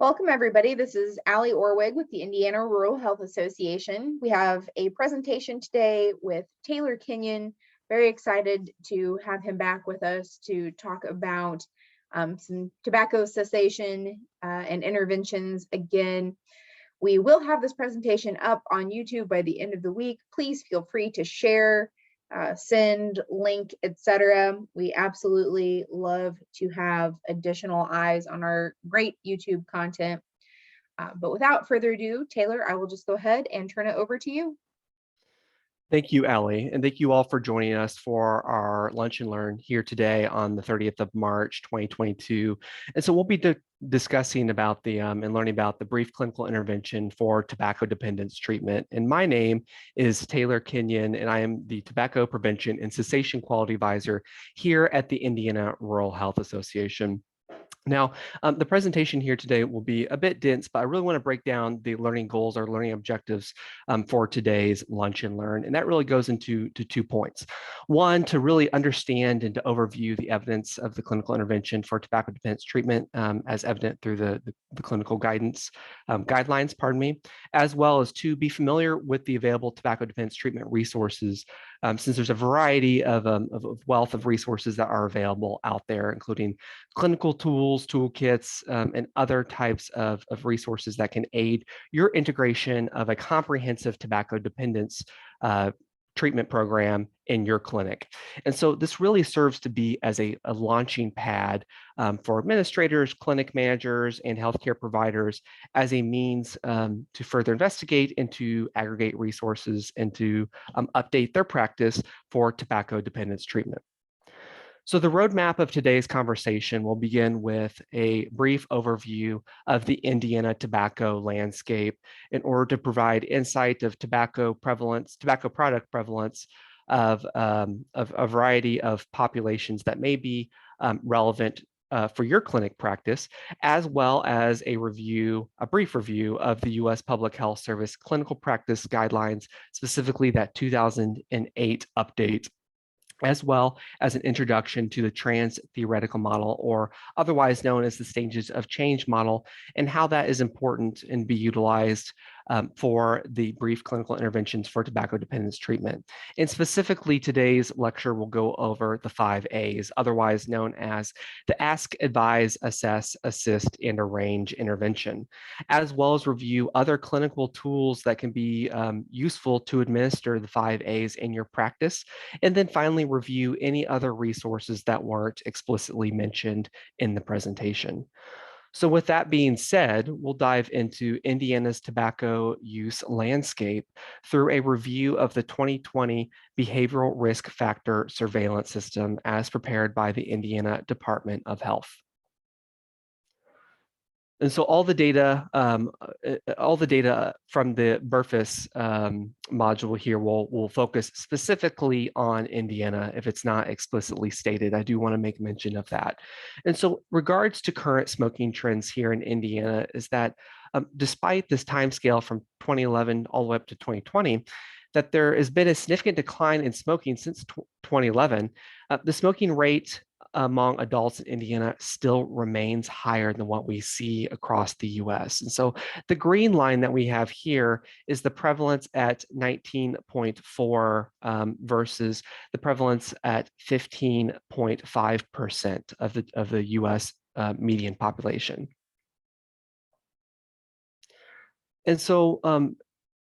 Welcome, everybody. This is Allie Orwig with the Indiana Rural Health Association. We have a presentation today with Taylor Kenyon. Very excited to have him back with us to talk about some tobacco cessation and interventions. Again, we will have this presentation up on YouTube by the end of the week. Please feel free to share, send, link, etc. We absolutely love to have additional eyes on our great YouTube content. But without further ado, Taylor, I will just go ahead and turn it over to you. Thank you, Allie, and thank you all for joining us for our Lunch and Learn here today on the 30th of March, 2022. And so we'll be discussing about and learning about the brief clinical intervention for tobacco dependence treatment. And my name is Taylor Kenyon, and I am the Tobacco Prevention and Cessation Quality Advisor here at the Indiana Rural Health Association. Now, the presentation here today will be a bit dense, but I really want to break down the learning goals or learning objectives for today's Lunch and Learn. And that really goes into 2 points. One, to really understand and to overview the evidence of the clinical intervention for tobacco dependence treatment as evident through the clinical guidance, guidelines, as well as to be familiar with the available tobacco dependence treatment resources, since there's a variety of wealth of resources that are available out there, including clinical tools, toolkits, and other types of resources that can aid your integration of a comprehensive tobacco dependence treatment program in your clinic. And so this really serves to be as a launching pad for administrators, clinic managers, and healthcare providers as a means to further investigate and to aggregate resources and to update their practice for tobacco dependence treatment. So the roadmap of today's conversation will begin with a brief overview of the Indiana tobacco landscape in order to provide insight of tobacco product prevalence of a variety of populations that may be relevant for your clinic practice, as well as a brief review of the U.S. Public Health Service clinical practice guidelines, specifically that 2008 update, as well as an introduction to the Transtheoretical model, or otherwise known as the stages of change model, and how that is important and be utilized for the brief clinical interventions for tobacco dependence treatment. And specifically, today's lecture will go over the 5 A's, otherwise known as the Ask, Advise, Assess, Assist, and Arrange intervention, as well as review other clinical tools that can be useful to administer the 5 A's in your practice, and then finally review any other resources that weren't explicitly mentioned in the presentation. So with that being said, we'll dive into Indiana's tobacco use landscape through a review of the 2020 Behavioral Risk Factor Surveillance System as prepared by the Indiana Department of Health. And so all the data from the BRFIS module here will focus specifically on Indiana if it's not explicitly stated. I do want to make mention of that. And so regards to current smoking trends here in Indiana is that despite this time scale from 2011 all the way up to 2020, that there has been a significant decline in smoking since 2011. The smoking rate among adults in Indiana still remains higher than what we see across the US. And so the green line that we have here is the prevalence at 19.4 versus the prevalence at 15.5% of the US median population. And so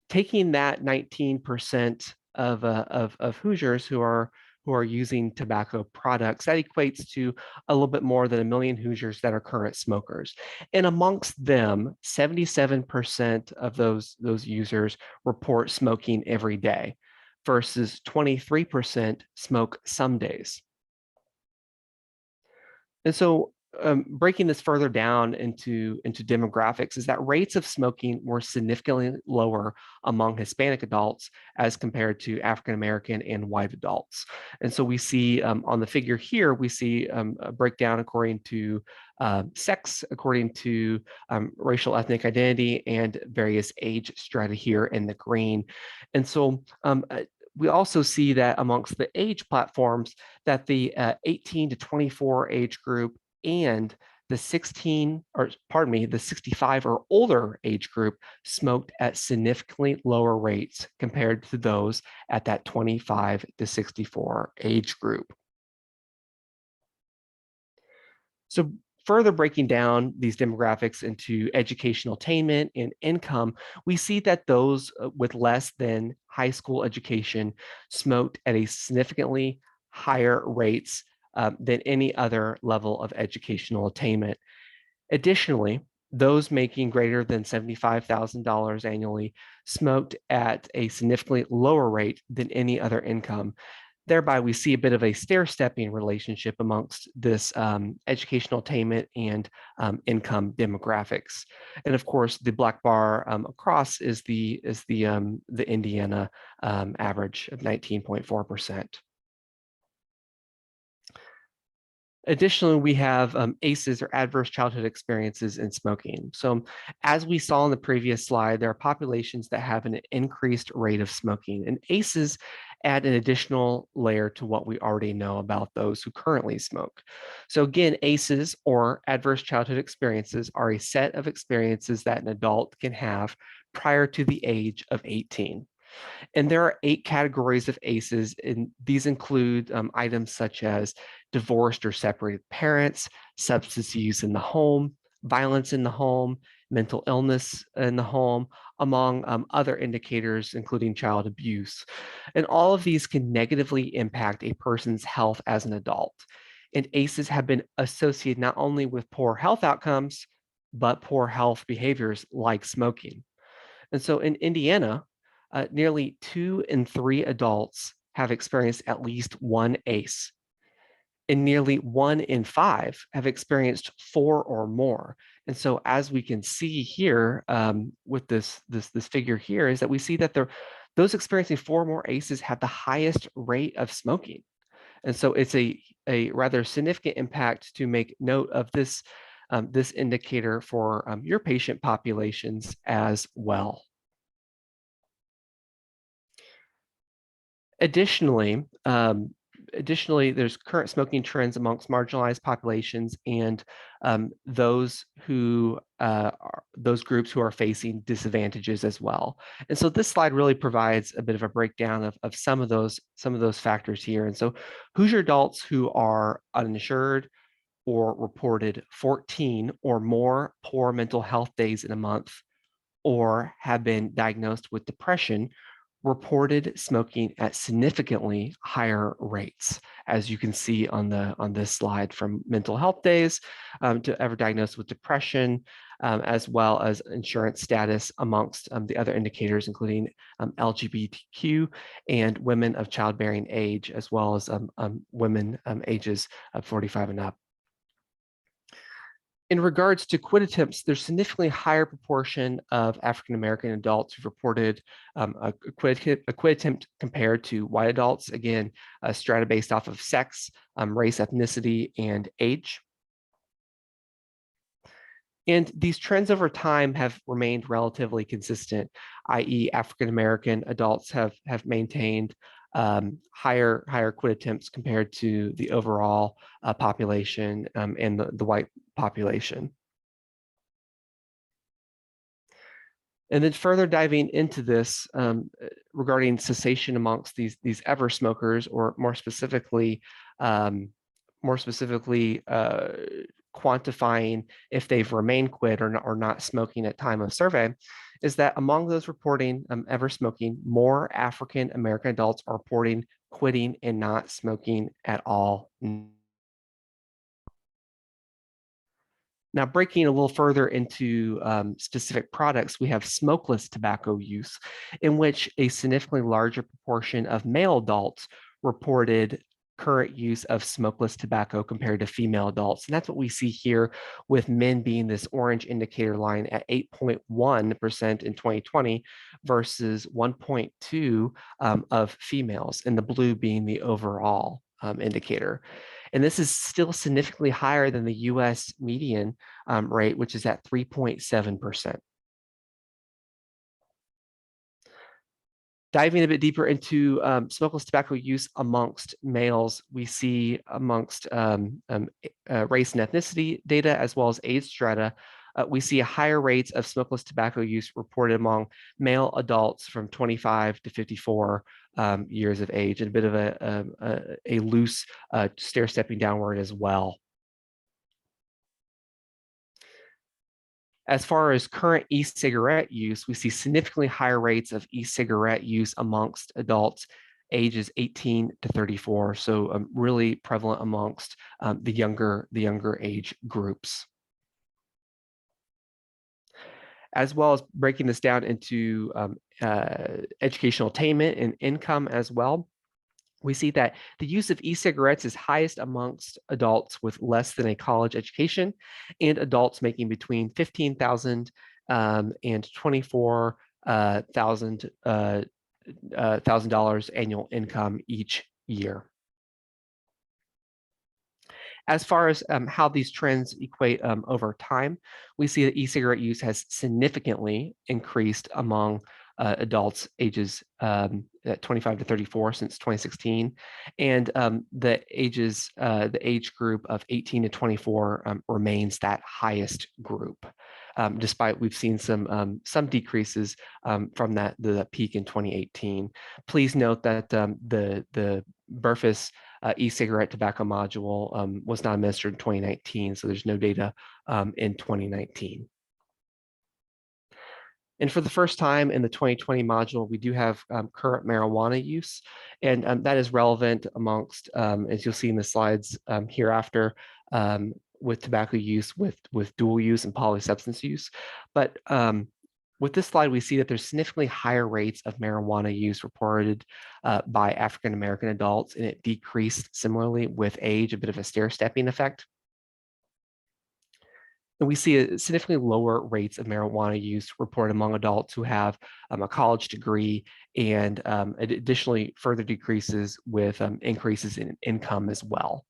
taking that 19% of Hoosiers who are using tobacco products, that equates to a little bit more than 1 million Hoosiers that are current smokers. And amongst them, 77% of those users report smoking every day versus 23% smoke some days. And so breaking this further down into demographics is that rates of smoking were significantly lower among Hispanic adults as compared to African American and white adults. And so we see on the figure here, we see a breakdown according to sex, according to racial ethnic identity, and various age strata here in the green. And so we also see that amongst the age platforms that the 18 to 24 age group and the 65 or older age group smoked at significantly lower rates compared to those at that 25 to 64 age group. So further breaking down these demographics into educational attainment and income, we see that those with less than high school education smoked at a significantly higher rates than any other level of educational attainment. Additionally, those making greater than $75,000 annually smoked at a significantly lower rate than any other income. Thereby, we see a bit of a stair-stepping relationship amongst this educational attainment and income demographics. And of course, the black bar across is the Indiana average of 19.4%. Additionally, we have ACEs, or adverse childhood experiences in smoking. So as we saw in the previous slide, there are populations that have an increased rate of smoking, and ACEs add an additional layer to what we already know about those who currently smoke. So again, ACEs, or adverse childhood experiences, are a set of experiences that an adult can have prior to the age of 18. And there are 8 categories of ACEs, and these include items such as divorced or separated parents, substance use in the home, violence in the home, mental illness in the home, among other indicators, including child abuse. And all of these can negatively impact a person's health as an adult. And ACEs have been associated not only with poor health outcomes, but poor health behaviors like smoking. And so in Indiana, nearly 2 in 3 adults have experienced at least one ACE, and nearly 1 in 5 have experienced 4 or more. And so, as we can see here with this figure here, is that we see that those experiencing 4 or more ACEs have the highest rate of smoking. And so, it's a rather significant impact to make note of this this indicator for your patient populations as well. Additionally, there's current smoking trends amongst marginalized populations and those groups who are facing disadvantages as well. And so this slide really provides a bit of a breakdown of some of those factors here. And so Hoosier adults who are uninsured or reported 14 or more poor mental health days in a month, or have been diagnosed with depression, reported smoking at significantly higher rates, as you can see on this slide, from mental health days to ever diagnosed with depression, as well as insurance status amongst the other indicators, including LGBTQ and women of childbearing age, as well as women ages of 45 and up. In regards to quit attempts, there's significantly higher proportion of African-American adults who've reported a quit attempt compared to white adults. Again, strata based off of sex, race, ethnicity, and age. And these trends over time have remained relatively consistent, i.e. African-American adults have maintained higher quit attempts compared to the overall population and the white population. And then further diving into this regarding cessation amongst these ever smokers, or more specifically quantifying if they've remained quit or not smoking at time of survey, is that among those reporting ever smoking, more African American adults are reporting quitting and not smoking at all. Now, breaking a little further into specific products, we have smokeless tobacco use, in which a significantly larger proportion of male adults reported current use of smokeless tobacco compared to female adults. And that's what we see here, with men being this orange indicator line at 8.1% in 2020 versus 1.2 of females, and the blue being the overall indicator. And this is still significantly higher than the US median rate, which is at 3.7%. Diving a bit deeper into smokeless tobacco use amongst males, we see amongst race and ethnicity data as well as age strata, we see a higher rates of smokeless tobacco use reported among male adults from 25 to 54 years of age, and a bit of a loose stair-stepping downward as well. As far as current e-cigarette use, we see significantly higher rates of e-cigarette use amongst adults ages 18 to 34, so really prevalent amongst the younger age groups. As well as breaking this down into educational attainment and income as well, we see that the use of e-cigarettes is highest amongst adults with less than a college education and adults making between $15,000 and $24,000 annual income each year. As far as how these trends equate over time, we see that e-cigarette use has significantly increased among adults ages 25 to 34 since 2016, and the age group of 18 to 24 remains that highest group, despite we've seen some decreases from the peak in 2018. Please note that the Burfus e-cigarette tobacco module was not administered in 2019, so there's no data in 2019. And for the first time in the 2020 module, we do have current marijuana use, and that is relevant amongst, as you'll see in the slides hereafter, with tobacco use, with dual use and polysubstance use. But with this slide, we see that there's significantly higher rates of marijuana use reported by African-American adults, and it decreased similarly with age, a bit of a stair-stepping effect. And we see a significantly lower rates of marijuana use reported among adults who have a college degree, and additionally further decreases with increases in income as well.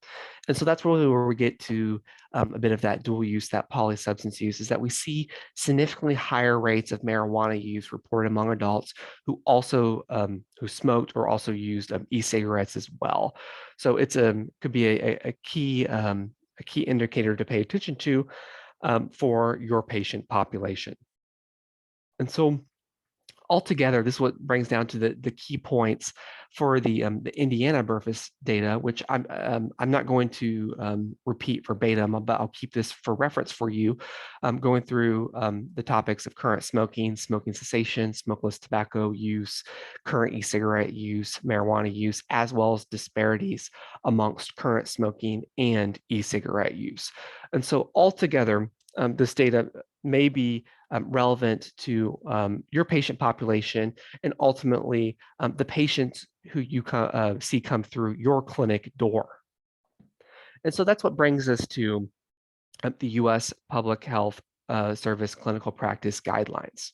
And so that's really where we get to a bit of that dual use, that polysubstance use, is that we see significantly higher rates of marijuana use reported among adults who also who smoked or also used e-cigarettes as well. So it's could be a key indicator to pay attention to for your patient population. And so altogether, this is what brings down to the key points for the Indiana Burfus data, which I'm not going to repeat verbatim, but I'll keep this for reference for you, going through the topics of current smoking, smoking cessation, smokeless tobacco use, current e-cigarette use, marijuana use, as well as disparities amongst current smoking and e-cigarette use. And so altogether, this data may be relevant to your patient population and ultimately the patients who you see come through your clinic door. And so that's what brings us to the US Public Health Service Clinical Practice Guidelines.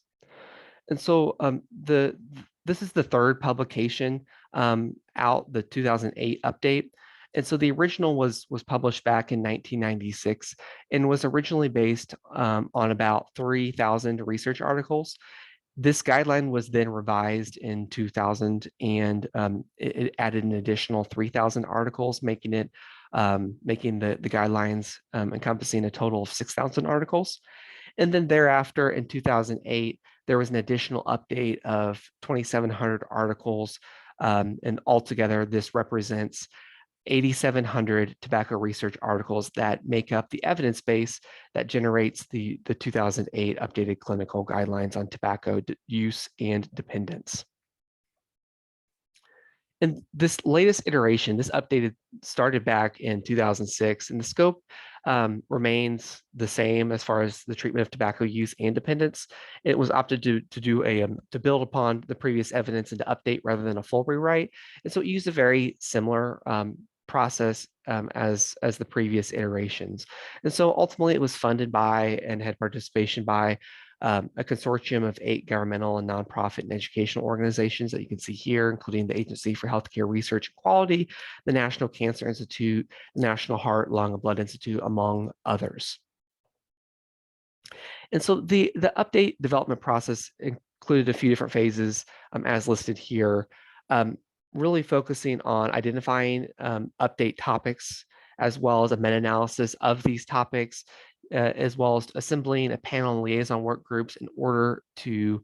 And so this is the third publication out, the 2008 update. And so the original was published back in 1996 and was originally based on about 3,000 research articles. This guideline was then revised in 2000, and it added an additional 3,000 articles, making it making the guidelines encompassing a total of 6,000 articles. And then thereafter, in 2008, there was an additional update of 2,700 articles, and altogether, this represents 8,700 tobacco research articles that make up the evidence base that generates the 2008 updated clinical guidelines on tobacco use and dependence. And this latest iteration, this updated, started back in 2006, and the scope remains the same as far as the treatment of tobacco use and dependence. It was opted to build upon the previous evidence and to update rather than a full rewrite. And so it used a very similar process as the previous iterations. And so ultimately it was funded by and had participation by a consortium of 8 governmental and nonprofit and educational organizations that you can see here, including the Agency for Healthcare Research and Quality, the National Cancer Institute, the National Heart, Lung, and Blood Institute, among others. And so the update development process included a few different phases as listed here, really focusing on identifying update topics, as well as a meta-analysis of these topics, as well as assembling a panel and liaison work groups in order to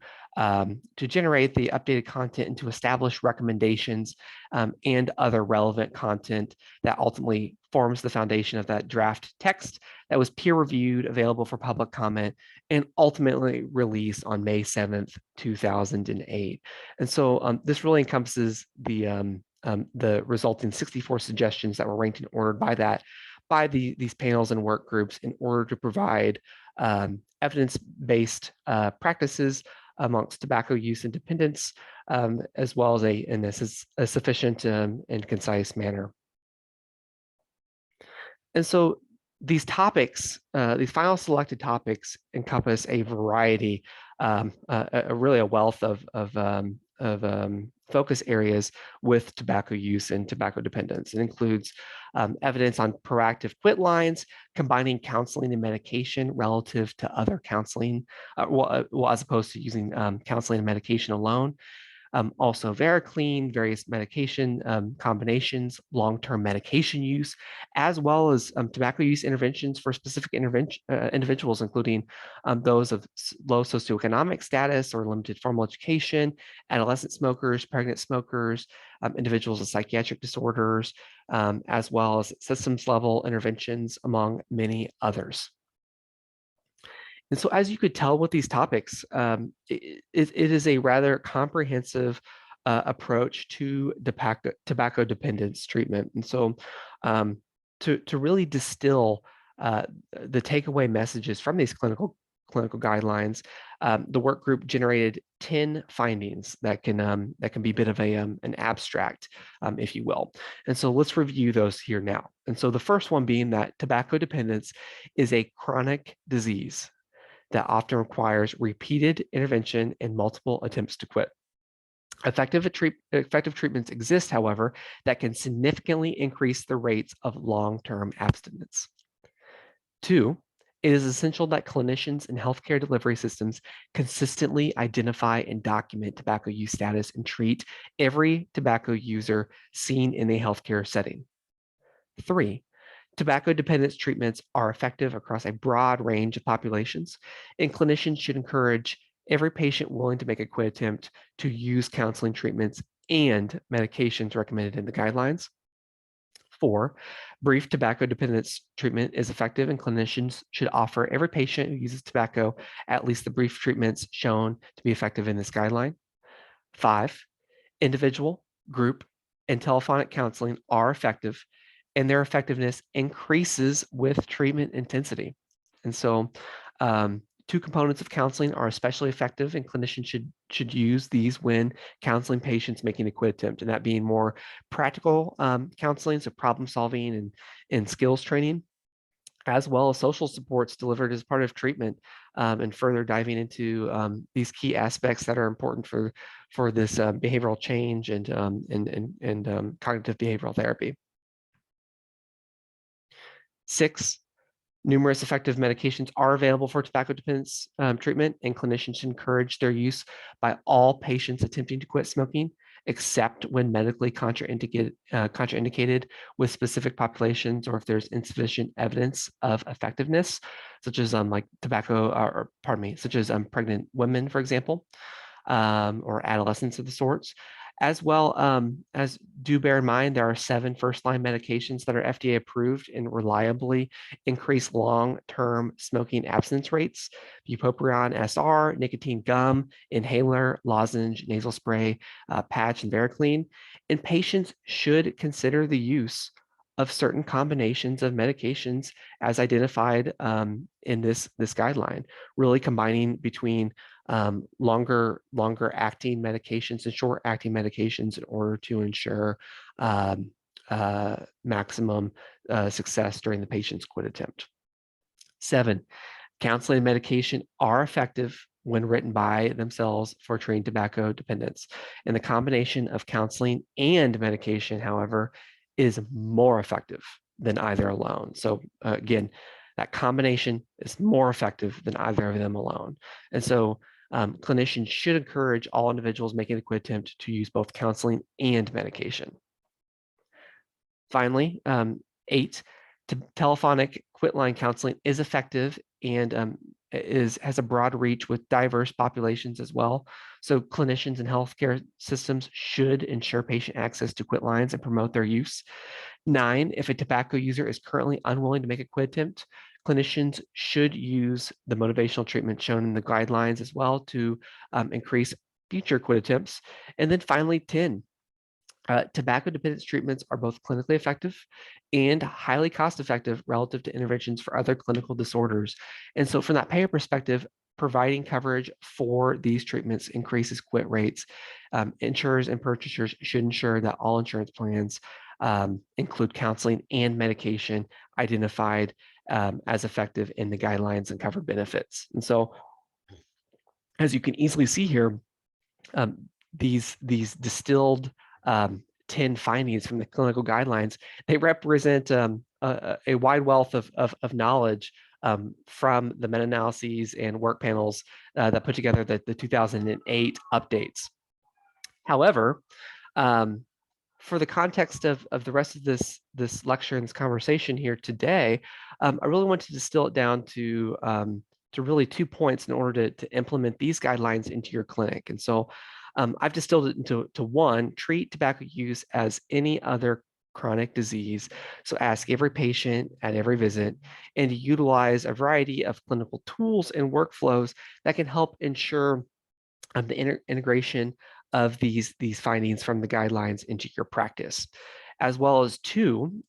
generate the updated content and to establish recommendations and other relevant content that ultimately forms the foundation of that draft text that was peer-reviewed, available for public comment, and ultimately released on May 7th, 2008. And so this really encompasses the resulting 64 suggestions that were ranked and ordered by these panels and work groups in order to provide evidence-based practices amongst tobacco use and dependence, as well as a sufficient and concise manner. And so these topics, these final selected topics, encompass a variety, really a wealth of focus areas with tobacco use and tobacco dependence. It includes evidence on proactive quit lines, combining counseling and medication relative to other counseling, as opposed to using counseling and medication alone. Also Vericlean, various medication combinations, long-term medication use, as well as tobacco use interventions for specific individuals, including those of low socioeconomic status or limited formal education, adolescent smokers, pregnant smokers, individuals with psychiatric disorders, as well as systems level interventions, among many others. And so, as you could tell with these topics, it is a rather comprehensive approach to tobacco dependence treatment. And so, to really distill the takeaway messages from these clinical guidelines, the work group generated 10 findings that can be a bit of an abstract, if you will. And so let's review those here now. And so the first one being that tobacco dependence is a chronic disease that often requires repeated intervention and multiple attempts to quit. Effective treatments exist, however, that can significantly increase the rates of long-term abstinence. 2, it is essential that clinicians and healthcare delivery systems consistently identify and document tobacco use status and treat every tobacco user seen in a healthcare setting. 3, tobacco dependence treatments are effective across a broad range of populations, and clinicians should encourage every patient willing to make a quit attempt to use counseling treatments and medications recommended in the guidelines. 4, brief tobacco dependence treatment is effective, and clinicians should offer every patient who uses tobacco at least the brief treatments shown to be effective in this guideline. 5, individual, group, and telephonic counseling are effective, and their effectiveness increases with treatment intensity. And so 2 components of counseling are especially effective, and clinicians should use these when counseling patients making a quit attempt, and that being more practical counseling, so problem solving and skills training, as well as social supports delivered as part of treatment, and further diving into these key aspects that are important for this behavioral change and cognitive behavioral therapy. 6, numerous effective medications are available for tobacco dependence treatment, and clinicians should encourage their use by all patients attempting to quit smoking, except when medically contraindicated with specific populations, or if there's insufficient evidence of effectiveness, such as pregnant women, for example, or adolescents of the sorts. As well as, do bear in mind, there are 7 first-line medications that are FDA approved and reliably increase long-term smoking abstinence rates: bupropion SR, nicotine gum, inhaler, lozenge, nasal spray, patch, and Vericlean. And patients should consider the use of certain combinations of medications as identified in this guideline, really combining between longer acting medications and short acting medications in order to ensure maximum success during the patient's quit attempt. 7, counseling and medication are effective when written by themselves for treating tobacco dependence. And the combination of counseling and medication, however, is more effective than either alone. So again, that combination is more effective than either of them alone. And so clinicians should encourage all individuals making a quit attempt to use both counseling and medication. Finally, 8, telephonic quit line counseling is effective and has a broad reach with diverse populations as well. So clinicians and healthcare systems should ensure patient access to quit lines and promote their use. 9, if a tobacco user is currently unwilling to make a quit attempt, clinicians should use the motivational treatment shown in the guidelines as well to increase future quit attempts. And then finally, 10, tobacco dependence treatments are both clinically effective and highly cost effective relative to interventions for other clinical disorders. And so from that payer perspective, providing coverage for these treatments increases quit rates. Insurers and purchasers should ensure that all insurance plans include counseling and medication identified as effective in the guidelines and covered benefits. And so, as you can easily see here, these distilled 10 findings from the clinical guidelines, they represent a wide wealth of knowledge from the meta-analyses and work panels that put together the 2008 updates. However, for the context of the rest of this lecture and this conversation here today, I really want to distill it down to really 2 points in order to implement these guidelines into your clinic. And so I've distilled it into 1, treat tobacco use as any other chronic disease. So ask every patient at every visit and utilize a variety of clinical tools and workflows that can help ensure the integration of these findings from the guidelines into your practice. As well as 2,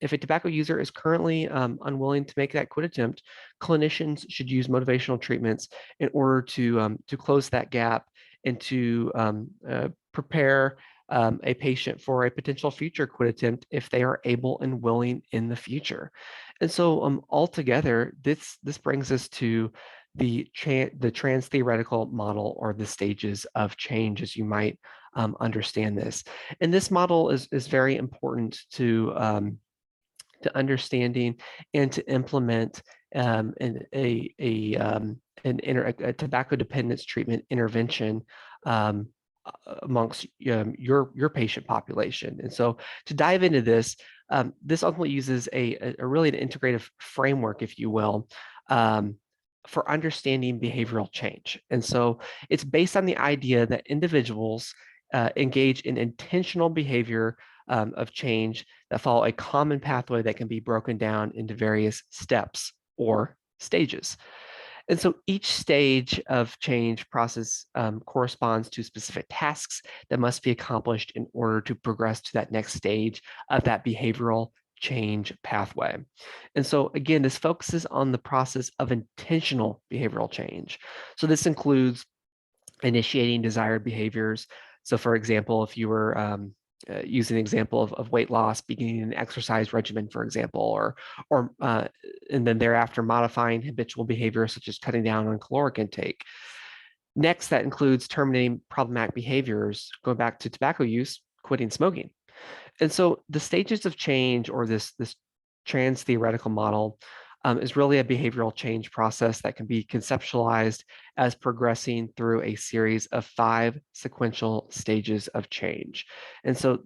if a tobacco user is currently unwilling to make that quit attempt, clinicians should use motivational treatments in order to close that gap and to prepare a patient for a potential future quit attempt if they are able and willing in the future. And so altogether, this brings us to the transtheoretical model, or the stages of change, as you might understand this. And this model is very important to understanding and to implement a tobacco dependence treatment intervention amongst your patient population. And so to dive into this, this ultimately uses a really an integrative framework, if you will, for understanding behavioral change. And so it's based on the idea that individuals engage in intentional behavior of change that follow a common pathway that can be broken down into various steps or stages. And so each stage of change process corresponds to specific tasks that must be accomplished in order to progress to that next stage of that behavioral change pathway. And so again, this focuses on the process of intentional behavioral change. So this includes initiating desired behaviors. So for example, if you were using an example of weight loss, beginning an exercise regimen, for example, and then thereafter modifying habitual behavior such as cutting down on caloric intake. Next, that includes terminating problematic behaviors, going back to tobacco use, quitting smoking. And so the stages of change, or this transtheoretical model, is really a behavioral change process that can be conceptualized as progressing through a series of 5 sequential stages of change. And so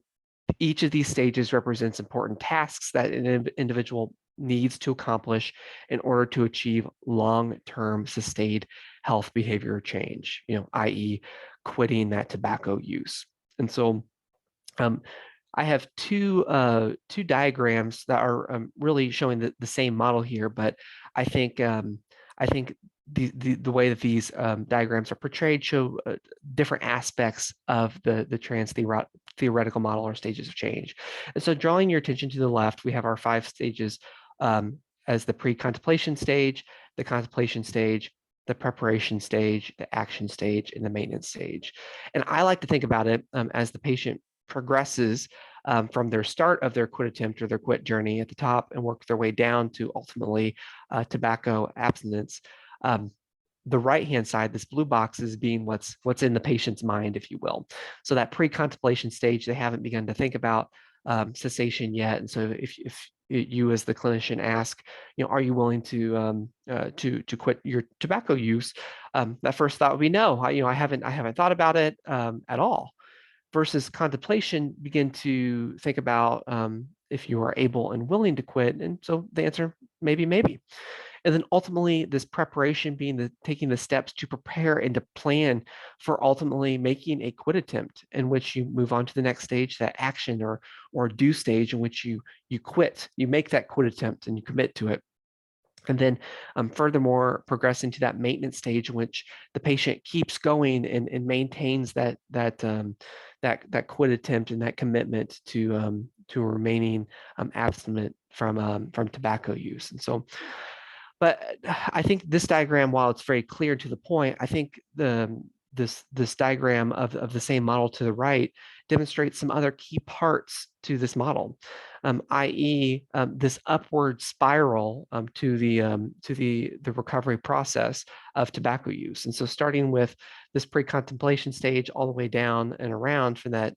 each of these stages represents important tasks that an individual needs to accomplish in order to achieve long-term sustained health behavior change, i.e. quitting that tobacco use. And so I have two diagrams that are really showing the same model here, but I think the way that these diagrams are portrayed show different aspects of the transtheoretical model, or stages of change. And so, drawing your attention to the left, we have our 5 stages as the pre-contemplation stage, the contemplation stage, the preparation stage, the action stage, and the maintenance stage. And I like to think about it as the patient progresses from their start of their quit attempt or their quit journey at the top and work their way down to ultimately tobacco abstinence. The right-hand side, this blue box, is being what's in the patient's mind, if you will. So that pre-contemplation stage, they haven't begun to think about cessation yet. And so if you as the clinician ask, are you willing to quit your tobacco use? That first thought would be no. I haven't thought about it at all. Versus contemplation, begin to think about if you are able and willing to quit. And so the answer, maybe. And then ultimately, this preparation being taking the steps to prepare and to plan for ultimately making a quit attempt, in which you move on to the next stage, that action or do stage, in which you quit, you make that quit attempt and you commit to it. And then furthermore, progressing to that maintenance stage in which the patient keeps going and maintains that quit attempt and that commitment to remaining abstinent from tobacco use. And so, but I think this diagram, while it's very clear to the point, I think this diagram of the same model to the right demonstrates some other key parts to this model, i.e., this upward spiral to the recovery process of tobacco use. And so, starting with this pre-contemplation stage, all the way down and around from that,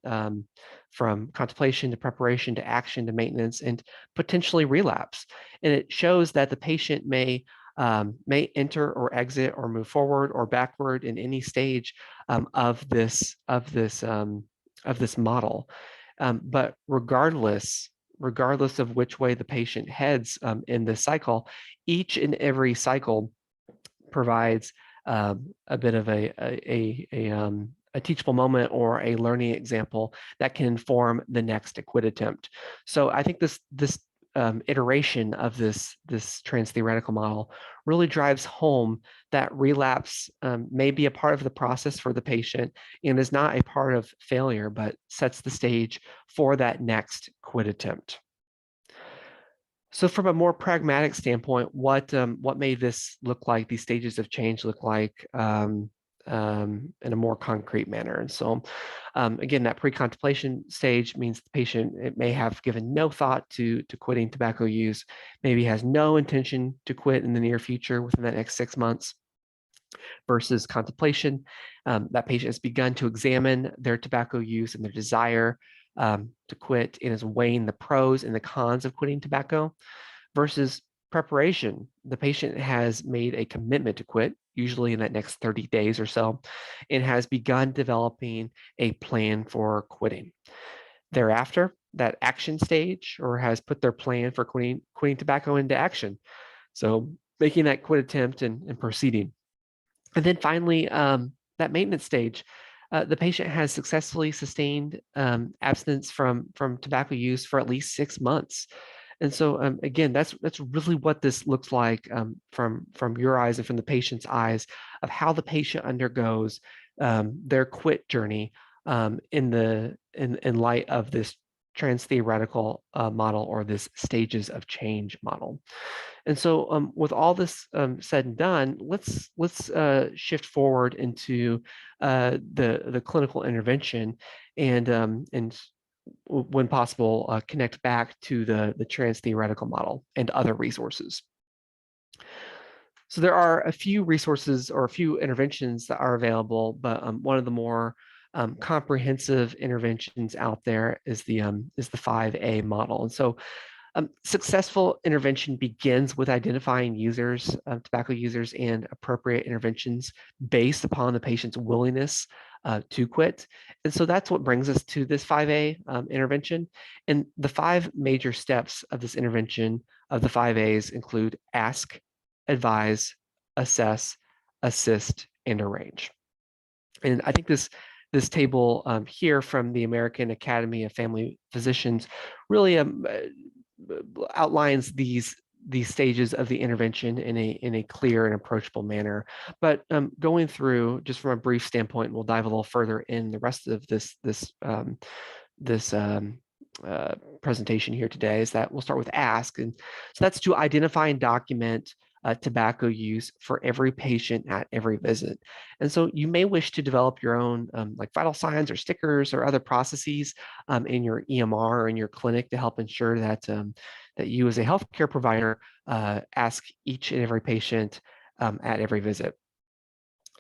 from contemplation to preparation to action to maintenance and potentially relapse. And it shows that the patient may enter or exit or move forward or backward in any stage of this model. But regardless of which way the patient heads in this cycle, each and every cycle provides a bit of a teachable moment or a learning example that can inform the next quit attempt. So I think this iteration of this transtheoretical model really drives home that relapse may be a part of the process for the patient and is not a part of failure, but sets the stage for that next quit attempt. So from a more pragmatic standpoint, what made this look like, these stages of change look like in a more concrete manner? And so again, that pre-contemplation stage means the patient, it may have given no thought to quitting tobacco use, maybe has no intention to quit in the near future within the next 6 months. Versus contemplation, that patient has begun to examine their tobacco use and their desire to quit, and is weighing the pros and the cons of quitting tobacco. Versus preparation, the patient has made a commitment to quit, usually in that next 30 days or so, and has begun developing a plan for quitting. Thereafter, that action stage, or has put their plan for quitting tobacco into action. So making that quit attempt and proceeding. And then finally, that maintenance stage, the patient has successfully sustained abstinence from tobacco use for at least 6 months. And so again, that's really what this looks like from your eyes and from the patient's eyes, of how the patient undergoes their quit journey in light of this transtheoretical model, or this stages of change model. And so with all this said and done, let's shift forward into the clinical intervention, and when possible, connect back to the transtheoretical model and other resources. So there are a few resources or a few interventions that are available, but one of the more comprehensive interventions out there is the 5A model. And so successful intervention begins with identifying users, tobacco users, and appropriate interventions based upon the patient's willingness to quit. And so that's what brings us to this 5A intervention. And the 5 major steps of this intervention of the 5As include ask, advise, assess, assist, and arrange. And I think this table here from the American Academy of Family Physicians really outlines these stages of the intervention in a clear and approachable manner. But going through, just from a brief standpoint, we'll dive a little further in the rest of this presentation here today, is that we'll start with ask. And so that's to identify and document tobacco use for every patient at every visit. And so you may wish to develop your own like vital signs or stickers or other processes in your EMR or in your clinic to help ensure that that you as a healthcare provider ask each and every patient at every visit.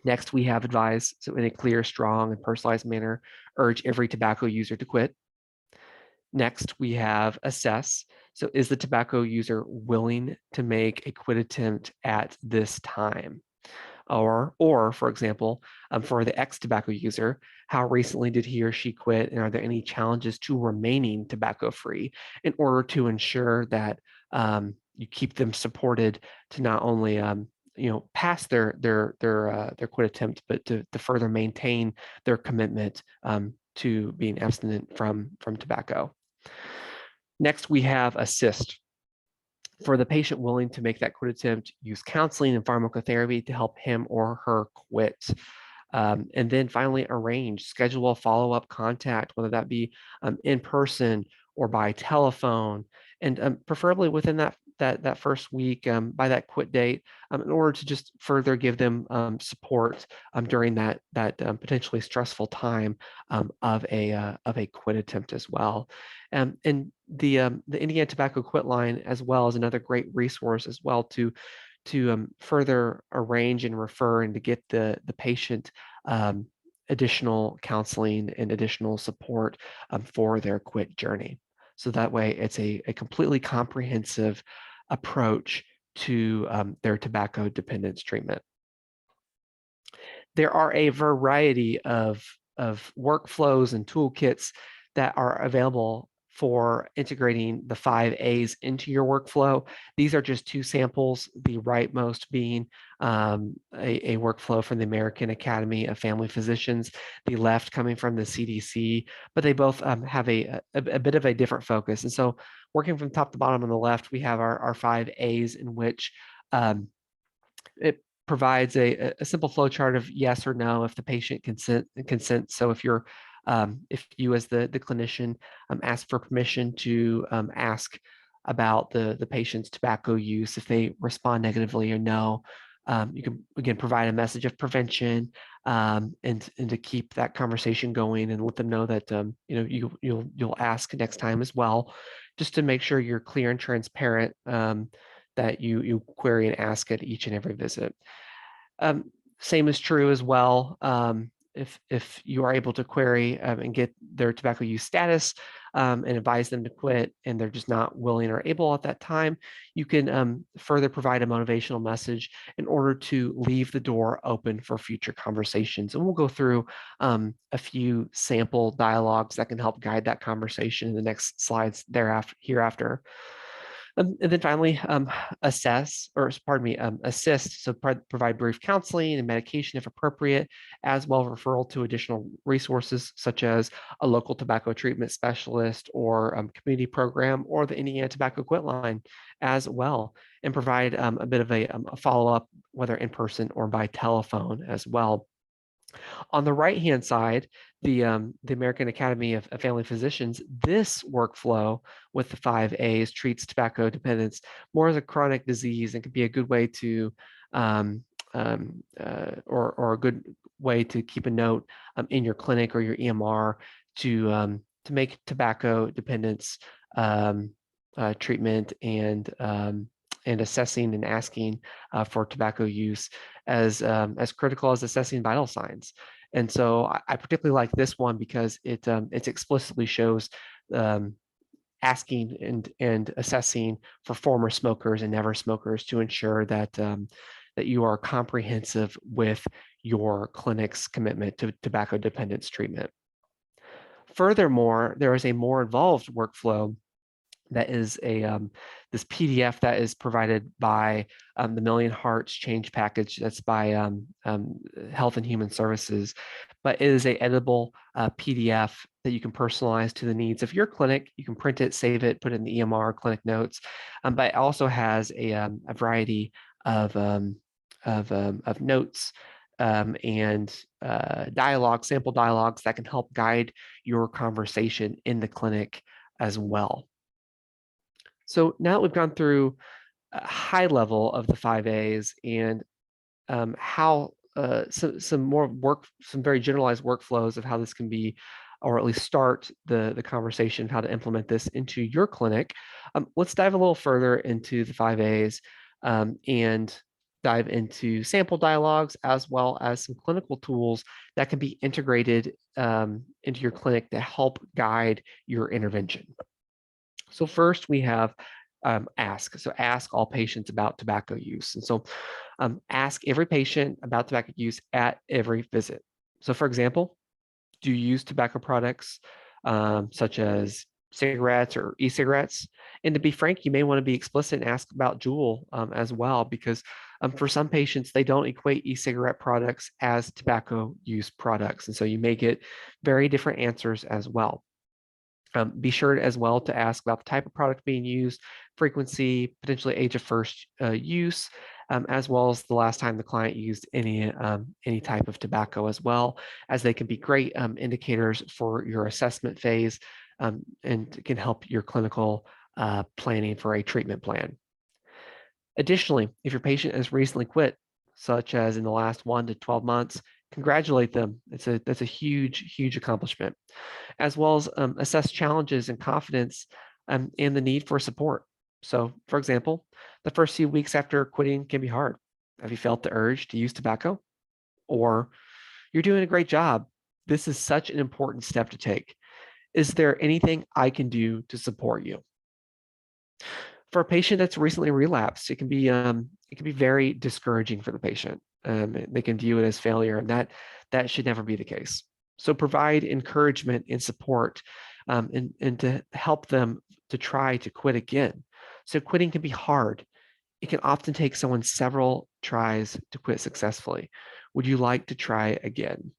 Next, we have advise. So in a clear, strong, and personalized manner, urge every tobacco user to quit. Next, we have assess. So is the tobacco user willing to make a quit attempt at this time? Or for example, for the ex-tobacco user, how recently did he or she quit, and are there any challenges to remaining tobacco-free in order to ensure that you keep them supported to not only pass their quit attempt, but to further maintain their commitment to being abstinent from tobacco. Next, we have assist. For the patient willing to make that quit attempt, use counseling and pharmacotherapy to help him or her quit. And then finally, arrange, schedule a follow-up contact, whether that be in person or by telephone, and preferably within that first week by that quit date, in order to just further give them support during that potentially stressful time of a quit attempt as well. And the Indiana Tobacco Quit Line as well is another great resource as well to further arrange and refer and to get the patient additional counseling and additional support for their quit journey. So that way it's a completely comprehensive approach to their tobacco dependence treatment. There are a variety of workflows and toolkits that are available for integrating the 5 A's into your workflow. These are just 2 samples, the rightmost being a workflow from the American Academy of Family Physicians, the left coming from the CDC, but they both have a bit of a different focus. And so working from top to bottom on the left, we have our 5 A's in which it provides a simple flow chart of yes or no if the patient consents. So if you as the clinician ask for permission to ask about the patient's tobacco use, if they respond negatively or no, you can again provide a message of prevention and to keep that conversation going and let them know that you'll ask next time as well, just to make sure you're clear and transparent that you query and ask at each and every visit. Same is true as well. If you are able to query and get their tobacco use status and advise them to quit, and they're just not willing or able at that time, you can further provide a motivational message in order to leave the door open for future conversations. And we'll go through a few sample dialogues that can help guide that conversation in the next slides hereafter. And then finally, assist. So provide brief counseling and medication if appropriate, as well as referral to additional resources such as a local tobacco treatment specialist or community program or the Indiana Tobacco Quit Line as well, and provide a bit of a follow-up, whether in person or by telephone as well. On the right-hand side, the American Academy of Family Physicians, this workflow with the 5 A's treats tobacco dependence more as a chronic disease and could be a good way to, or a good way to keep a note in your clinic or your EMR to make tobacco dependence treatment and assessing and asking for tobacco use as critical as assessing vital signs. And so I particularly like this one because it explicitly shows asking and assessing for former smokers and never smokers to ensure that that you are comprehensive with your clinic's commitment to tobacco dependence treatment. Furthermore, there is a more involved workflow that is this PDF that is provided by the Million Hearts Change Package that's by Health and Human Services, but it is a editable PDF that you can personalize to the needs of your clinic. You can print it, save it, put it in the EMR clinic notes, but it also has a variety of notes and sample dialogues that can help guide your conversation in the clinic as well. So now that we've gone through a high level of the 5 A's and how some very generalized workflows of how this can be, or at least start the conversation of how to implement this into your clinic, let's dive a little further into the 5 A's and dive into sample dialogues as well as some clinical tools that can be integrated into your clinic to help guide your intervention. So first we have ask. So ask all patients about tobacco use. And so ask every patient about tobacco use at every visit. So for example, do you use tobacco products such as cigarettes or e-cigarettes? And to be frank, you may want to be explicit and ask about Juul as well, because for some patients, they don't equate e-cigarette products as tobacco use products. And so you may get very different answers as well. Be sure as well to ask about the type of product being used, frequency, potentially age of first use, as well as the last time the client used any type of tobacco as well, as they can be great indicators for your assessment phase and can help your clinical planning for a treatment plan. Additionally, if your patient has recently quit, such as in the last 1 to 12 months, congratulate them. That's a huge accomplishment, as well as assess challenges and confidence and the need for support. So, for example, the first few weeks after quitting can be hard. Have you felt the urge to use tobacco? Or you're doing a great job. This is such an important step to take. Is there anything I can do to support you? For a patient that's recently relapsed, it can be very discouraging for the patient. They can view it as failure, and that should never be the case. So provide encouragement and support, and to help them to try to quit again. So quitting can be hard. It can often take someone several tries to quit successfully. Would you like to try again?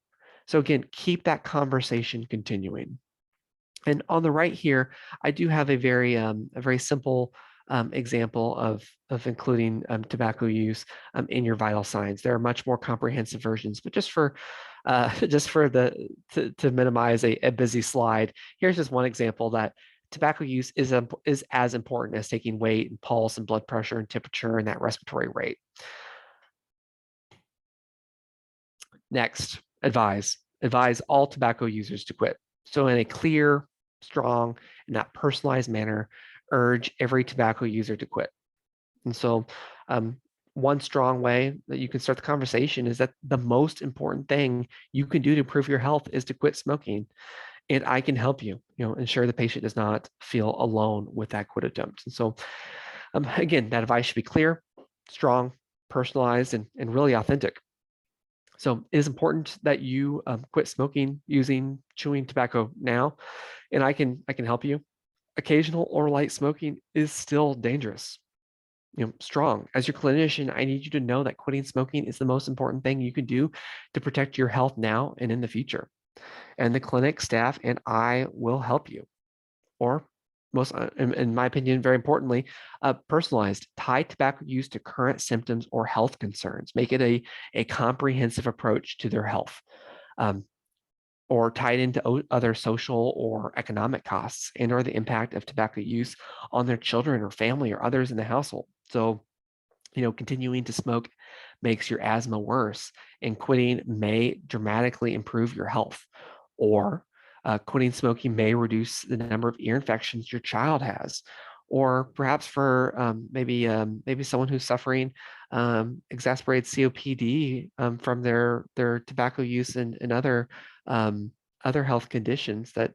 So again, keep that conversation continuing. And on the right here, I do have a very simple example of including tobacco use in your vital signs. There are much more comprehensive versions, but just for just for to minimize a busy slide, here's just one example that tobacco use is as important as taking weight and pulse and blood pressure and temperature and that respiratory rate. Next, advise all tobacco users to quit. So in a clear, strong, and not personalized manner, urge every tobacco user to quit. And so one strong way that you can start the conversation is that the most important thing you can do to improve your health is to quit smoking. And I can help you, ensure the patient does not feel alone with that quit attempt. And so again, that advice should be clear, strong, personalized, and really authentic. So it is important that you quit smoking, using, chewing tobacco now, and I can help you. Occasional or light smoking is still dangerous. Strong. As your clinician, I need you to know that quitting smoking is the most important thing you can do to protect your health now and in the future. And the clinic staff and I will help you. Or most, in my opinion, very importantly, personalized. Tie tobacco use to current symptoms or health concerns. Make it a comprehensive approach to their health. Or tied into other social or economic costs and or the impact of tobacco use on their children or family or others in the household. So, continuing to smoke makes your asthma worse, and quitting may dramatically improve your health. Or quitting smoking may reduce the number of ear infections your child has. Or perhaps for maybe someone who's suffering exacerbated COPD from their tobacco use and other health conditions that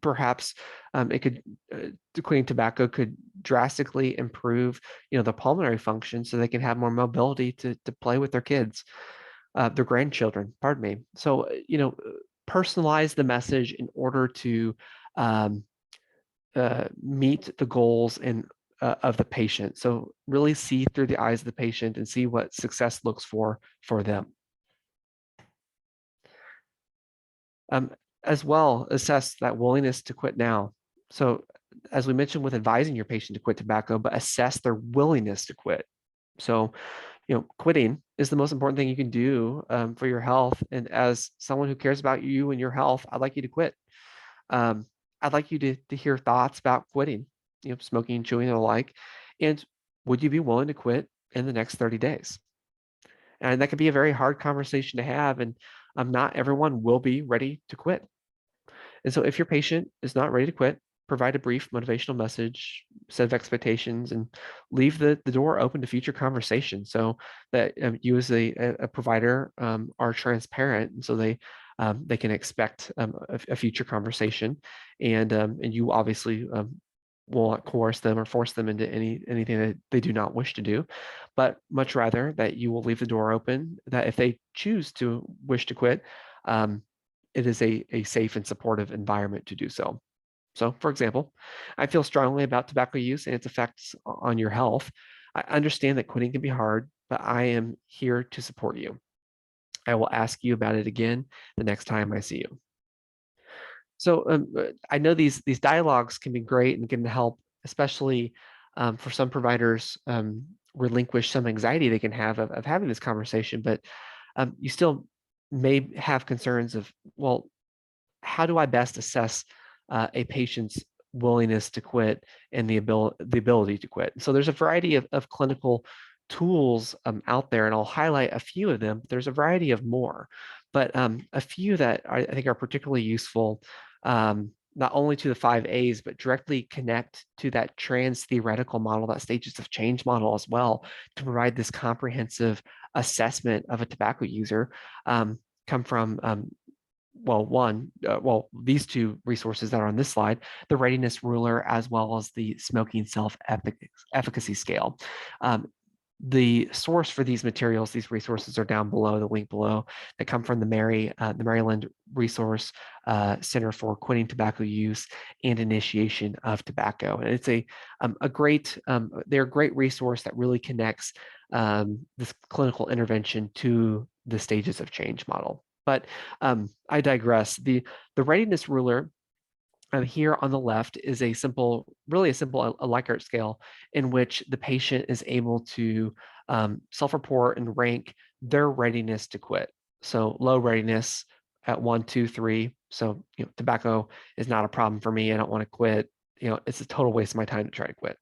perhaps it could quitting tobacco could drastically improve the pulmonary function so they can have more mobility to play with their kids, their grandchildren, pardon me. So personalize the message in order to meet the goals of the patient. So really see through the eyes of the patient and see what success looks for them. As well, assess that willingness to quit now. So as we mentioned with advising your patient to quit tobacco, but assess their willingness to quit. So, quitting is the most important thing you can do for your health. And as someone who cares about you and your health, I'd like you to quit. I'd like you to hear thoughts about quitting, smoking, chewing, and the like. And would you be willing to quit in the next 30 days? And that could be a very hard conversation to have. And not everyone will be ready to quit. And so if your patient is not ready to quit, provide a brief motivational message, set of expectations and leave the door open to future conversations so that you as a provider are transparent, and so they can expect a future conversation, and you obviously will not coerce them or force them into anything that they do not wish to do, but much rather that you will leave the door open, that if they choose to wish to quit, it is a safe and supportive environment to do so. So, for example, I feel strongly about tobacco use and its effects on your health. I understand that quitting can be hard, but I am here to support you. I will ask you about it again the next time I see you. So I know these dialogues can be great and can help, especially for some providers, relinquish some anxiety they can have of having this conversation. But you still may have concerns of, well, how do I best assess a patient's willingness to quit and the ability to quit? So there's a variety of clinical tools out there, and I'll highlight a few of them. There's a variety of more, but a few that I think are particularly useful, not only to the 5 A's, but directly connect to that Transtheoretical model, that stages of change model as well, to provide this comprehensive assessment of a tobacco user, come from these two resources that are on this slide, the readiness ruler, as well as the smoking self-efficacy scale. The source for these materials, these resources, are down below, the link below. They come from the Maryland Resource Center for Quitting Tobacco Use and Initiation of Tobacco. And it's they're a great resource that really connects this clinical intervention to the stages of change model. But I digress. The readiness ruler here on the left is really a simple Likert scale in which the patient is able to self-report and rank their readiness to quit. So low readiness at 1, 2, 3. So tobacco is not a problem for me. I don't want to quit. It's a total waste of my time to try to quit.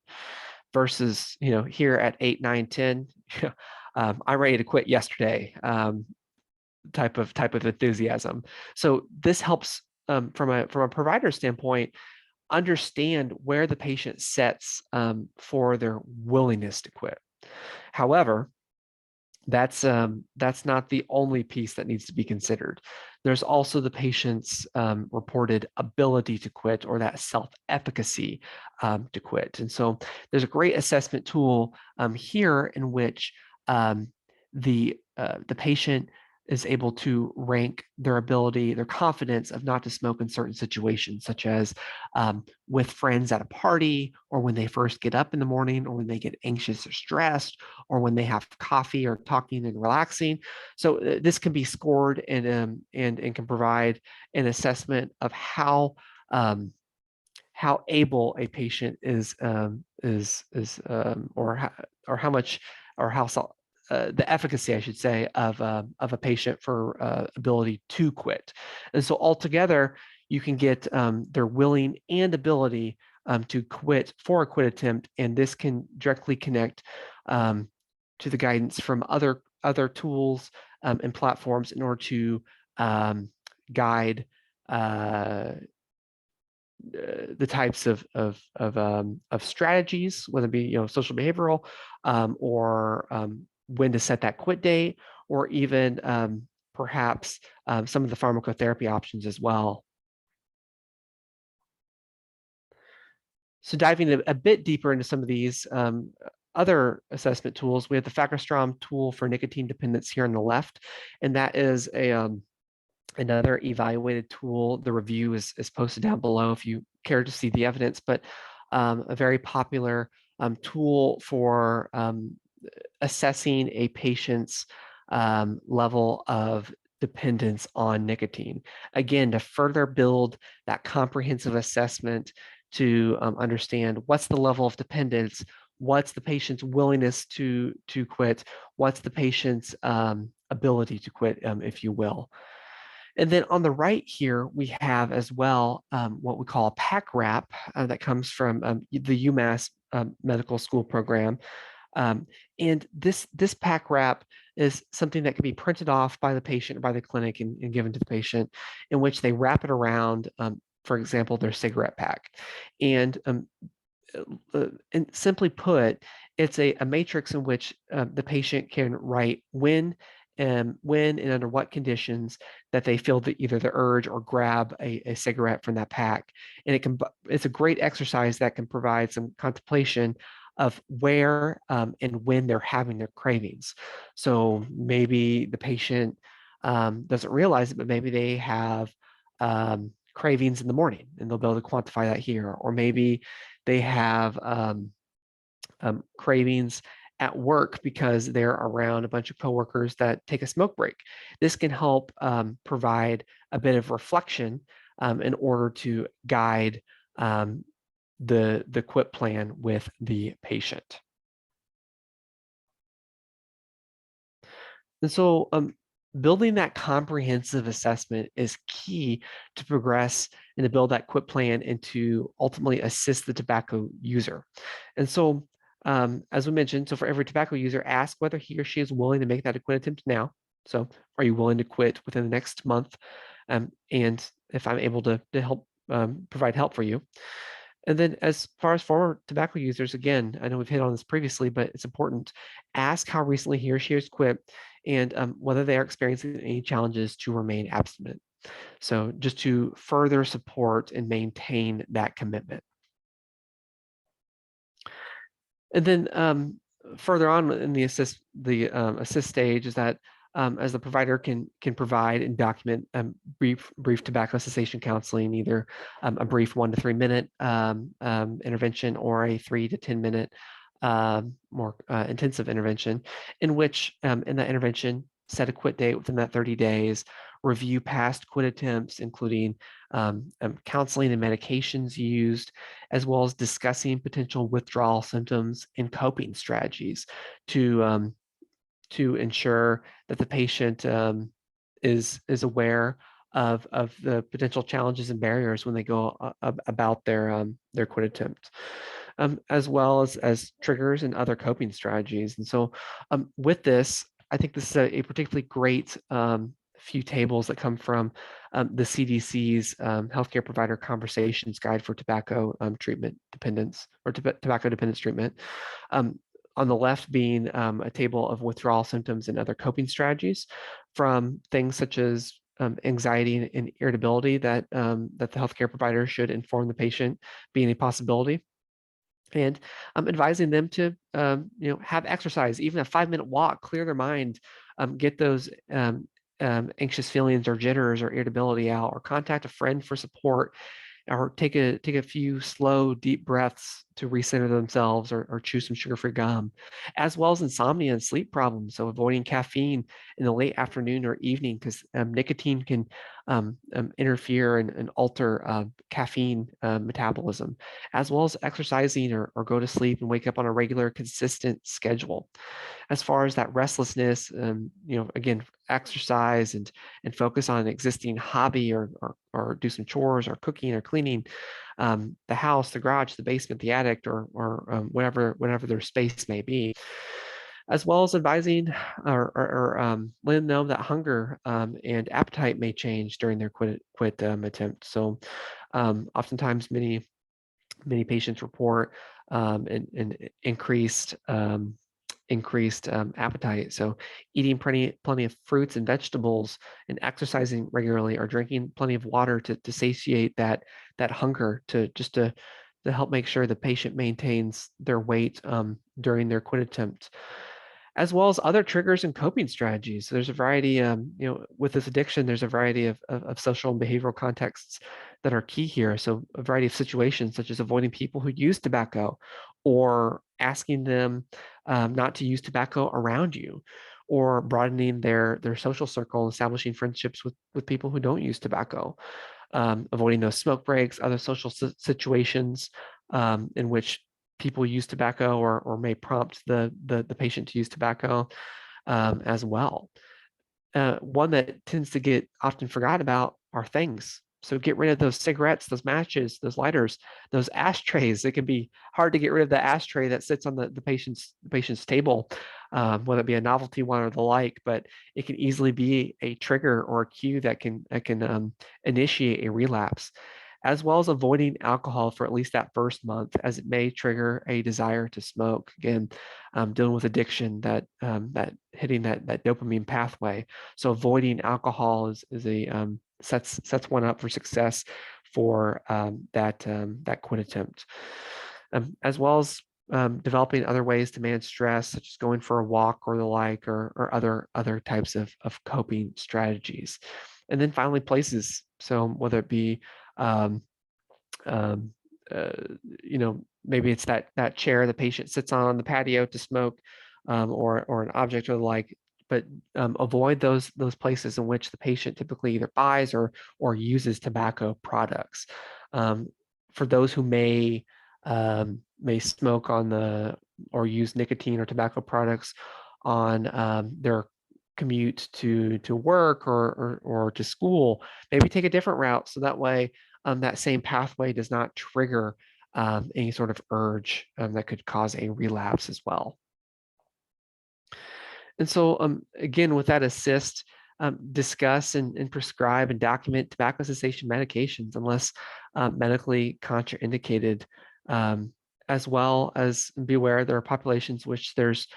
Versus here at 8, 9, 10, I'm ready to quit yesterday. Type of enthusiasm. So this helps from a provider standpoint understand where the patient sets for their willingness to quit. However, that's not the only piece that needs to be considered. There's also the patient's reported ability to quit, or that self-efficacy to quit. And so there's a great assessment tool here in which the patient is able to rank their ability, their confidence of not to smoke in certain situations, such as with friends at a party, or when they first get up in the morning, or when they get anxious or stressed, or when they have coffee or talking and relaxing. So this can be scored and can provide an assessment of how able a patient is or how much, or how the efficacy, I should say, of a patient for ability to quit. And so altogether, you can get their willing and ability to quit for a quit attempt, and this can directly connect to the guidance from other tools and platforms in order to guide the types of strategies, whether it be social behavioral or when to set that quit date, or even perhaps some of the pharmacotherapy options as well. So diving a bit deeper into some of these other assessment tools, we have the Fagerstrom tool for nicotine dependence here on the left, and that is another evaluated tool. The review is posted down below if you care to see the evidence, but a very popular tool for assessing a patient's level of dependence on nicotine. Again, to further build that comprehensive assessment to understand what's the level of dependence, what's the patient's willingness to quit, what's the patient's ability to quit, if you will. And then on the right here, we have as well what we call a pack wrap that comes from the UMass Medical School program. And this pack wrap is something that can be printed off by the patient or by the clinic and given to the patient, in which they wrap it around, for example, their cigarette pack. And and simply put, it's a matrix in which the patient can write when and under what conditions that they feel either the urge or grab a cigarette from that pack. And it's a great exercise that can provide some contemplation of where and when they're having their cravings. So maybe the patient doesn't realize it, but maybe they have cravings in the morning, and they'll be able to quantify that here. Or maybe they have cravings at work because they're around a bunch of coworkers that take a smoke break. This can help provide a bit of reflection in order to guide the quit plan with the patient. And so building that comprehensive assessment is key to progress and to build that quit plan and to ultimately assist the tobacco user. And so, as we mentioned, so for every tobacco user, ask whether he or she is willing to make that quit attempt now. So are you willing to quit within the next month? And if I'm able to help provide help for you. And then as far as former tobacco users, again, I know we've hit on this previously, but it's important. Ask how recently he or she has quit and whether they are experiencing any challenges to remain abstinent. So just to further support and maintain that commitment. And then further on in the assist stage is that as the provider can provide and document brief tobacco cessation counseling, either a brief 1 to 3 minute intervention or a 3 to 10 minute more intensive intervention, in which in that intervention set a quit date within that 30 days, review past quit attempts, including counseling and medications used, as well as discussing potential withdrawal symptoms and coping strategies to ensure that the patient is aware of the potential challenges and barriers when they go about their quit attempt, as well as triggers and other coping strategies. And so with this, I think this is a particularly great few tables that come from the CDC's Healthcare Provider Conversations Guide for Tobacco Treatment Dependence, or Tobacco Dependence Treatment. On the left being a table of withdrawal symptoms and other coping strategies, from things such as anxiety and irritability that the healthcare provider should inform the patient being a possibility. And I'm advising them to have exercise, even a 5-minute walk, clear their mind, get those anxious feelings or jitters or irritability out, or contact a friend for support, or take a few slow, deep breaths to recenter themselves, or chew some sugar-free gum, as well as insomnia and sleep problems. So avoiding caffeine in the late afternoon or evening, because nicotine can interfere and alter caffeine metabolism, as well as exercising or go to sleep and wake up on a regular, consistent schedule. As far as that restlessness, again, exercise and focus on an existing hobby, or do some chores or cooking or cleaning the house, the garage, the basement, the attic, or whatever their space may be, as well as advising or letting them know that hunger and appetite may change during their quit attempt. So oftentimes many patients report an increased appetite. So eating plenty of fruits and vegetables, and exercising regularly, or drinking plenty of water to satiate that hunger, to help make sure the patient maintains their weight during their quit attempt, as well as other triggers and coping strategies. There's a variety, with this addiction, there's a variety of social and behavioral contexts that are key here. So a variety of situations, such as avoiding people who use tobacco, or asking them not to use tobacco around you, or broadening their social circle, establishing friendships with people who don't use tobacco, avoiding those smoke breaks, other social situations in which people use tobacco, or may prompt the patient to use tobacco as well. One that tends to get often forgot about are things. So get rid of those cigarettes, those matches, those lighters, those ashtrays. It can be hard to get rid of the ashtray that sits on the patient's table, whether it be a novelty one or the like, but it can easily be a trigger or a cue that can initiate a relapse. as well as avoiding alcohol for at least that first month, as it may trigger a desire to smoke. Again, dealing with addiction, that hitting that dopamine pathway. So avoiding alcohol is a sets one up for success for that quit attempt, as well as developing other ways to manage stress, such as going for a walk or the like, or other types of coping strategies. And then finally, places. So whether it be um, uh, maybe it's that chair the patient sits on the patio to smoke, or an object or the like, but avoid those places in which the patient typically either buys or uses tobacco products. For those who may smoke or use nicotine or tobacco products on their commute to work or to school, maybe take a different route, so that way that same pathway does not trigger any sort of urge that could cause a relapse as well. And so again, with that assist, discuss and prescribe and document tobacco cessation medications unless medically contraindicated, as well as be aware there are populations which there's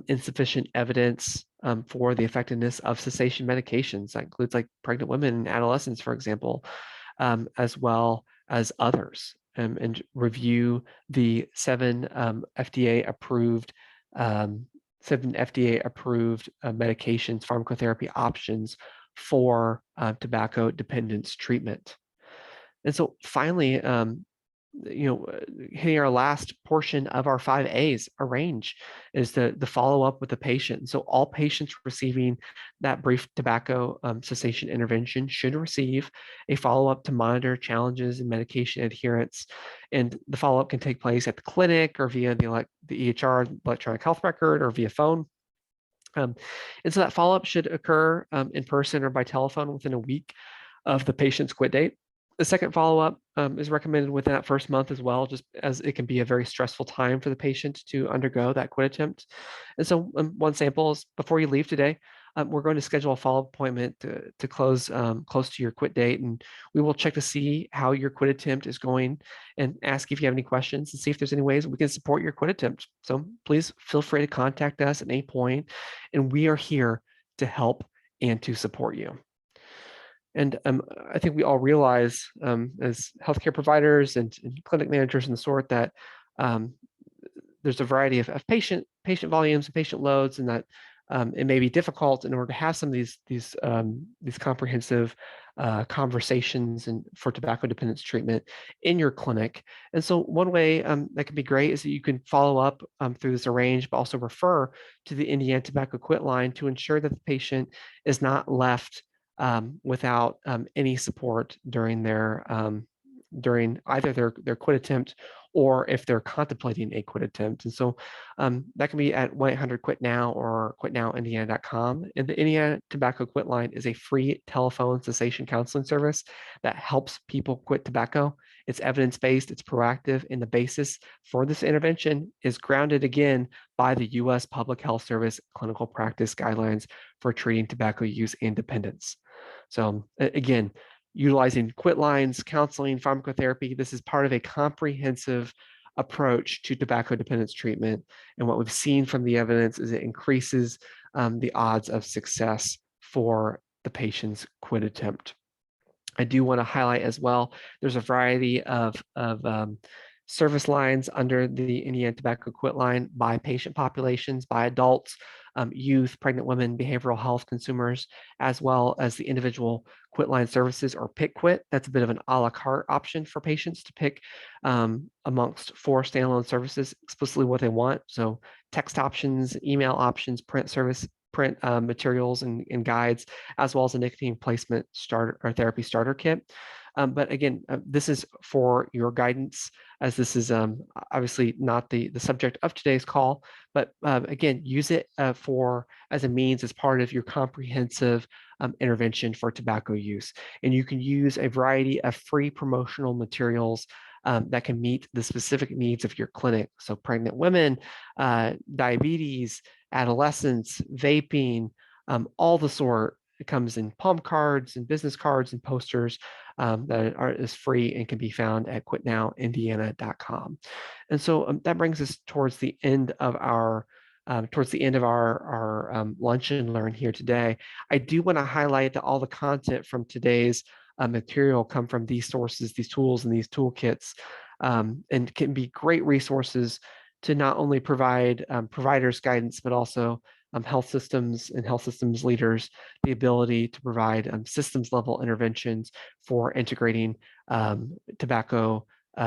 insufficient evidence for the effectiveness of cessation medications. That includes like pregnant women and adolescents, for example, as well as others, and review the seven FDA-approved medications, pharmacotherapy options for tobacco dependence treatment. And so finally, hitting our last portion of our 5A's arrange is the follow-up with the patient. So all patients receiving that brief tobacco cessation intervention should receive a follow-up to monitor challenges in medication adherence. And the follow-up can take place at the clinic or via the EHR, electronic health record, or via phone. And so that follow-up should occur in person or by telephone within a week of the patient's quit date. The second follow-up is recommended within that first month as well, just as it can be a very stressful time for the patient to undergo that quit attempt. And so one sample is before you leave today, we're going to schedule a follow-up appointment to close to your quit date, and we will check to see how your quit attempt is going and ask if you have any questions and see if there's any ways we can support your quit attempt. So please feel free to contact us at any point, and we are here to help and to support you. And I think we all realize as healthcare providers and clinic managers and the sort that there's a variety of patient volumes and patient loads, and that it may be difficult in order to have some of these comprehensive conversations and for tobacco dependence treatment in your clinic. And so one way that can be great is that you can follow up through this arrange, but also refer to the Indiana Tobacco Quit line to ensure that the patient is not left without any support during either their quit attempt, or if they're contemplating a quit attempt. And so that can be at 1-800-QUIT-NOW or quitnowindiana.com. And the Indiana Tobacco Quit line is a free telephone cessation counseling service that helps people quit tobacco. It's evidence-based, it's proactive, and the basis for this intervention is grounded again by the U.S. Public Health Service clinical practice guidelines for treating tobacco use and dependence. So again, utilizing quit lines, counseling, pharmacotherapy, this is part of a comprehensive approach to tobacco dependence treatment. And what we've seen from the evidence is it increases the odds of success for the patient's quit attempt. I do want to highlight as well, there's a variety of service lines under the Indiana Tobacco Quit line by patient populations, by adults, youth, pregnant women, behavioral health consumers, as well as the individual quit line services, or pick quit. That's a bit of an a la carte option for patients to pick amongst 4 standalone services explicitly what they want. So text options, email options, print materials and guides, as well as a nicotine replacement starter or therapy starter kit. But again, this is for your guidance, as this is obviously not the subject of today's call. But again, use it as a means, as part of your comprehensive intervention for tobacco use. And you can use a variety of free promotional materials that can meet the specific needs of your clinic. So pregnant women, diabetes, adolescents, vaping, all the sort. it comes in palm cards and business cards and posters is free and can be found at quitnowindiana.com. And so that brings us towards the end of our lunch and learn here today. I do want to highlight that all the content from today's material come from these sources, these tools, and these toolkits, and can be great resources to not only provide providers guidance, but also health systems and health systems leaders the ability to provide systems level interventions for integrating tobacco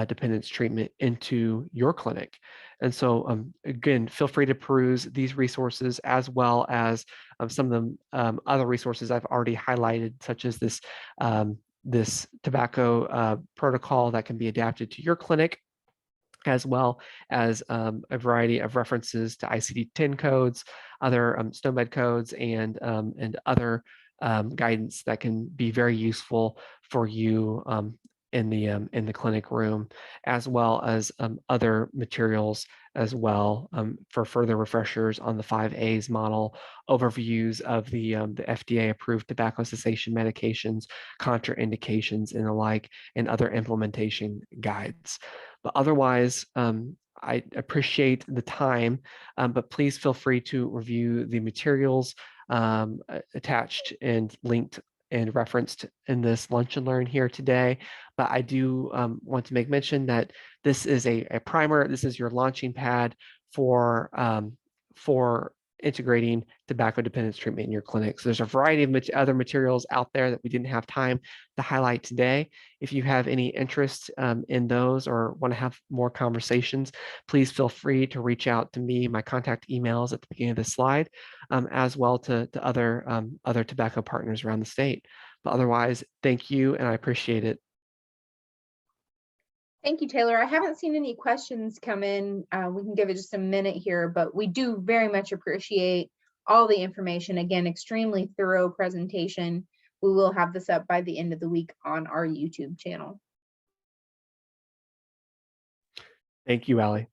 dependence treatment into your clinic. And so again, feel free to peruse these resources as well as some of the other resources I've already highlighted, such as this tobacco protocol that can be adapted to your clinic, as well as a variety of references to ICD-10 codes, other SNOMED codes, and other guidance that can be very useful for you in the clinic room, as well as other materials as well for further refreshers on the 5A's model, overviews of the FDA-approved tobacco cessation medications, contraindications, and the like, and other implementation guides. But otherwise, I appreciate the time, but please feel free to review the materials attached and linked and referenced in this lunch and learn here today. But I do want to make mention that this is a primer. This is your launching pad for integrating tobacco dependence treatment in your clinics. There's a variety of other materials out there that we didn't have time to highlight today. If you have any interest in those or want to have more conversations, please feel free to reach out to me. My contact emails at the beginning of this slide, as well to other tobacco partners around the state. But otherwise, thank you, and I appreciate it. Thank you, Taylor. I haven't seen any questions come in. We can give it just a minute here, but we do very much appreciate all the information. Again, extremely thorough presentation. We will have this up by the end of the week on our YouTube channel. Thank you, Allie.